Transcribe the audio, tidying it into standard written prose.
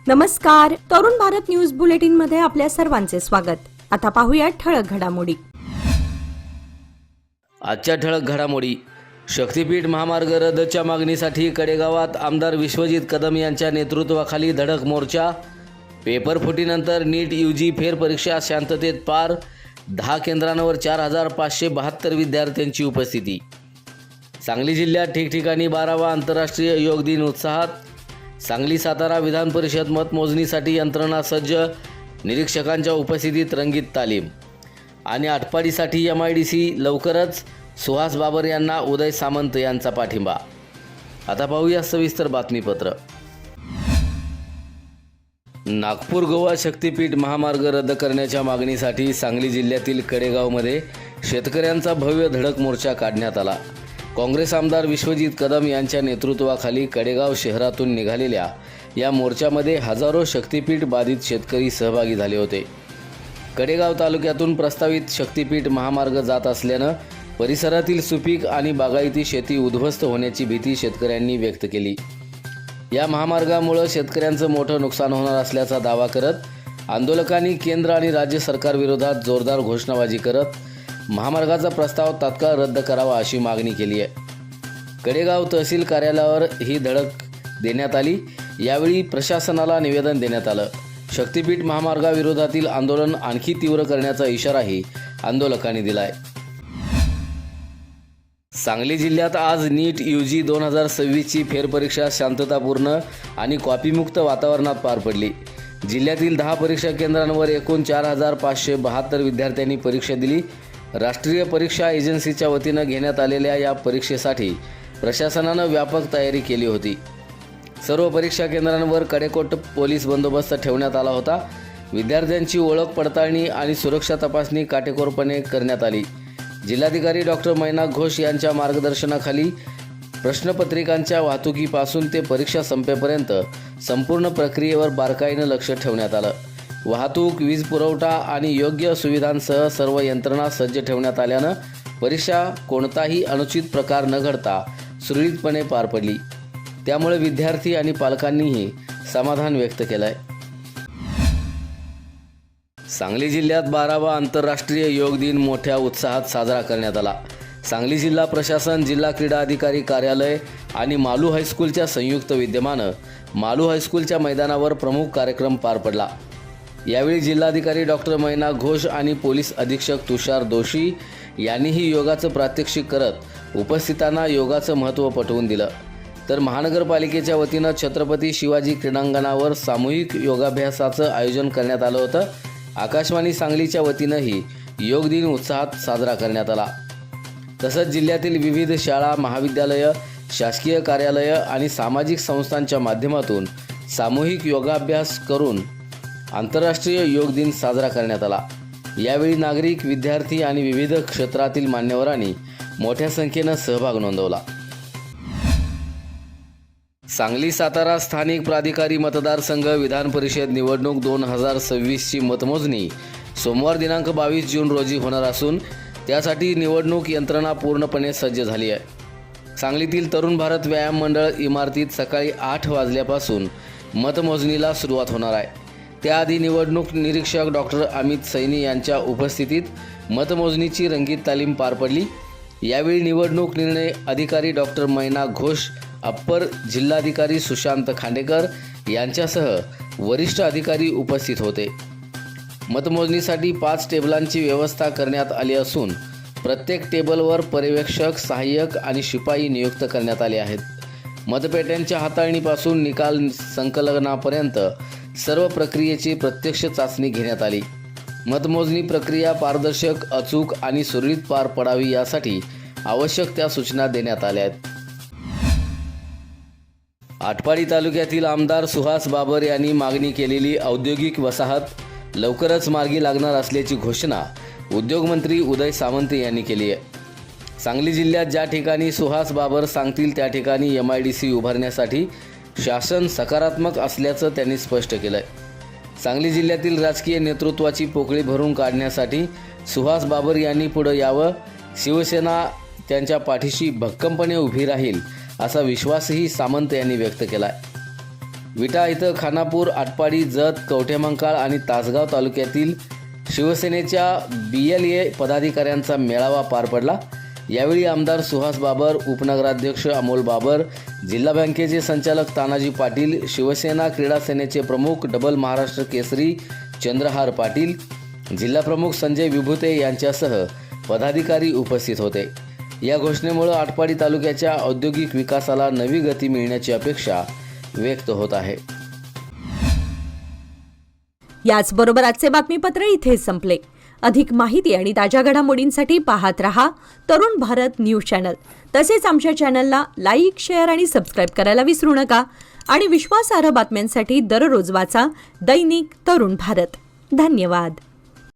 नमस्कार, Tarun Bharat news bulletin मध्ये आपल्या सर्वांचे स्वागत. आता पाहूया ठळक घडामोडी. आजच्या ठळक घडामोडी. शक्तीपीठ महामार्ग रद्दच्या मागणीसाठी कडेगावात आमदार विश्वजित कदम यांच्या नेतृत्वाखाली धडक मोर्चा. पेपर फुटीनंतर नीट यूजी फेरपरीक्षा शांततेत पार. 10 केंद्रांवर 4572 विद्यार्थ्यांची उपस्थिती. सांगली जिल्ह्यात ठिकठिकाणी 12वा आंतरराष्ट्रीय योग दिन उत्साहात. सांगली सातारा विधान परिषद मतमोजणीसाठी यंत्रणा सज्ज. निरीक्षकांच्या उपस्थितीत रंगीत तालीम. आणि आटपाडीसाठी MIDC लवकरच. सुहास बाबर यांना उदय सामंत यांचा पाठिंबा. आता पाहूया सविस्तर बातमीपत्र. नागपूर गोवा शक्तीपीठ महामार्ग रद्द करण्याच्या मागणीसाठी सांगली जिल्ह्यातील कडेगावमध्ये शेतकऱ्यांचा भव्य धडक मोर्चा काढण्यात आला. काँग्रेस आमदार विश्वजित कदम यांच्या नेतृत्वाखाली कडेगाव शहरातून निघालेल्या या मोर्चामध्ये हजारो शक्तीपीठ बाधित शेतकरी सहभागी झाले होते. कडेगाव तालुक्यातून प्रस्तावित शक्तीपीठ महामार्ग जात असल्यानं परिसरातील सुपीक आणि बागायती शेती उद्ध्वस्त होण्याची भीती शेतकऱ्यांनी व्यक्त केली. या महामार्गामुळे शेतकऱ्यांचं मोठं नुकसान होणार असल्याचा दावा करत आंदोलकांनी केंद्र आणि राज्य सरकारविरोधात जोरदार घोषणाबाजी करत महामार्गाचा प्रस्ताव तात्काळ रद्द करावा अशी मागणी केली आहे. कडेगाव तहसील कार्यालयावर ही धडक देण्यात आली. यावेळी प्रशासनाला निवेदन देण्यात आलं. शक्तीपीठ महामार्गाविरोधातील आंदोलन आणखी तीव्र करण्याचा इशाराही आंदोलकांनी दिला आहे. सांगली जिल्ह्यात आज नीट यूजी 2026ची फेरपरीक्षा शांततापूर्ण आणि कॉपीमुक्त वातावरणात पार पडली. जिल्ह्यातील 10 परीक्षा केंद्रांवर एकूण 4572 विद्यार्थ्यांनी परीक्षा दिली. राष्ट्रीय परीक्षा एजन्सीच्या वतीनं घेण्यात आलेल्या या परीक्षेसाठी प्रशासनानं व्यापक तयारी केली होती. सर्व परीक्षा केंद्रांवर कडेकोट पोलीस बंदोबस्त ठेवण्यात आला होता. विद्यार्थ्यांची ओळख पडताळणी आणि सुरक्षा तपासणी काटेकोरपणे करण्यात आली. जिल्हाधिकारी डॉक्टर मैनाक घोष यांच्या मार्गदर्शनाखाली प्रश्नपत्रिकांच्या वाहतुकीपासून ते परीक्षा संपेपर्यंत संपूर्ण प्रक्रियेवर बारकाईनं लक्ष ठेवण्यात आलं. वाहतूक, वीज पुरवठा आणि योग्य सुविधांसह सर्व यंत्रणा सज्ज ठेवण्यात आल्यानं परीक्षा कोणताही अनुचित प्रकार न घडता सुरळीतपणे पार पडली. त्यामुळे विद्यार्थी आणि पालकांनीही समाधान व्यक्त केलं आहे. सांगली जिल्ह्यात 12वा आंतरराष्ट्रीय योग दिन मोठ्या उत्साहात साजरा करण्यात आला. सांगली जिल्हा प्रशासन, जिल्हा क्रीडा अधिकारी कार्यालय आणि मालू हायस्कूलच्या संयुक्त विद्यमानं मालू हायस्कूलच्या मैदानावर प्रमुख कार्यक्रम पार पडला. यावेळी जिल्हाधिकारी डॉक्टर मैनाक घोष आणि पोलीस अधीक्षक तुषार दोशी यांनीही योगाचं प्रात्यक्षिक करत उपस्थितांना योगाचं महत्त्व पटवून दिलं. तर महानगरपालिकेच्या वतीनं छत्रपती शिवाजी क्रीडांगणावर सामूहिक योगाभ्यासाचं आयोजन करण्यात आलं होतं. आकाशवाणी सांगलीच्या वतीनंही योग दिन उत्साहात साजरा करण्यात आला. तसंच जिल्ह्यातील विविध शाळा, महाविद्यालयं, शासकीय कार्यालयं आणि सामाजिक संस्थांच्या माध्यमातून सामूहिक योगाभ्यास करून आंतरराष्ट्रीय योग दिन साजरा करण्यात आला. यावेळी नागरिक, विद्यार्थी आणि विविध क्षेत्रातील मान्यवरांनी मोठ्या संख्येनं सहभाग नोंदवला. सांगली सातारा स्थानिक प्राधिकारी मतदारसंघ विधान परिषद निवडणूक 2026ची मतमोजणी सोमवार दिनांक 22 जून रोजी होणार असून त्यासाठी निवडणूक यंत्रणा पूर्णपणे सज्ज झाली आहे. सांगलीतील तरुण भारत व्यायाम मंडळ इमारतीत सकाळी 8 वाजल्यापासून मतमोजणीला सुरुवात होणार आहे. त्याआधी निवडणूक निरीक्षक डॉक्टर अमित सैनी यांच्या उपस्थितीत मतमोजणीची रंगीत तालीम पार पडली. यावेळी निवडणूक निर्णय अधिकारी डॉक्टर मैनाक घोष, अप्पर जिल्हाधिकारी सुशांत खांडेकर यांच्यासह वरिष्ठ अधिकारी उपस्थित होते. मतमोजणीसाठी 5 टेबलांची व्यवस्था करण्यात आली असून प्रत्येक टेबलवर पर्यवेक्षक, सहाय्यक आणि शिपाई नियुक्त करण्यात आले आहेत. मतपेट्यांच्या हाताळणीपासून निकाल संकलनापर्यंत सर्व प्रक्रियेची प्रत्यक्ष चाचणी घेण्यात आली. मतमोजणी प्रक्रिया पारदर्शक, अचूक आणि सुरळीत पार पडावी यासाठी आवश्यक त्या सूचना देण्यात आल्या आहेत. आटपाडी तालुक्यातील आमदार सुहास बाबर यांनी मागणी केलेली औद्योगिक वसाहत लवकरच मार्गी लागणार असल्याची घोषणा उद्योगमंत्री उदय सामंत यांनी केली आहे. सांगली जिल्ह्यात ज्या ठिकाणी सुहास बाबर सांगतील त्या ठिकाणी MIDC उभारण्यासाठी शासन सकारात्मक असल्याचं त्यांनी स्पष्ट केलं आहे. सांगली जिल्ह्यातील राजकीय नेतृत्वाची पोकळी भरून काढण्यासाठी सुहास बाबर यांनी पुढे यावं. शिवसेना त्यांच्या पाठीशी भक्कमपणे उभी राहील असा विश्वासही सामंत यांनी व्यक्त केला आहे. विटा इथं खानापूर, आटपाडी, जत, कवठेमंकाळ आणि तासगाव तालुक्यातील शिवसेनेच्या BLA पदाधिकाऱ्यांचा मेळावा पार पडला। यावेळी आमदार सुहास बाबर, उपनगराध्यक्ष अमोल बाबर, जिल्हा बँकेचे संचालक तानाजी पाटील, शिवसेना क्रीडा सेनेचे प्रमुख डबल महाराष्ट्र केसरी चंद्रहार पाटील, जिल्हा प्रमुख संजय विभूते यांच्यासह पदाधिकारी उपस्थित होते। या घोषणेमुळे आटपाडी तालुक्याच्या औद्योगिक विकासाला नवी गती मिळण्याची अपेक्षा व्यक्त होत आहे। याचबरोबर आजचे बातमीपत्र इथे संपले। अधिक माहिती आणि ताज्या घडामोडींसाठी पाहत रहा तरुण भारत न्यूज चॅनल। तसेच आमच्या चॅनलला लाईक, शेअर आणि सबस्क्राईब करायला विसरू नका। आणि विश्वासार्ह बातम्यांसाठी दररोज वाचा दैनिक तरुण भारत। धन्यवाद।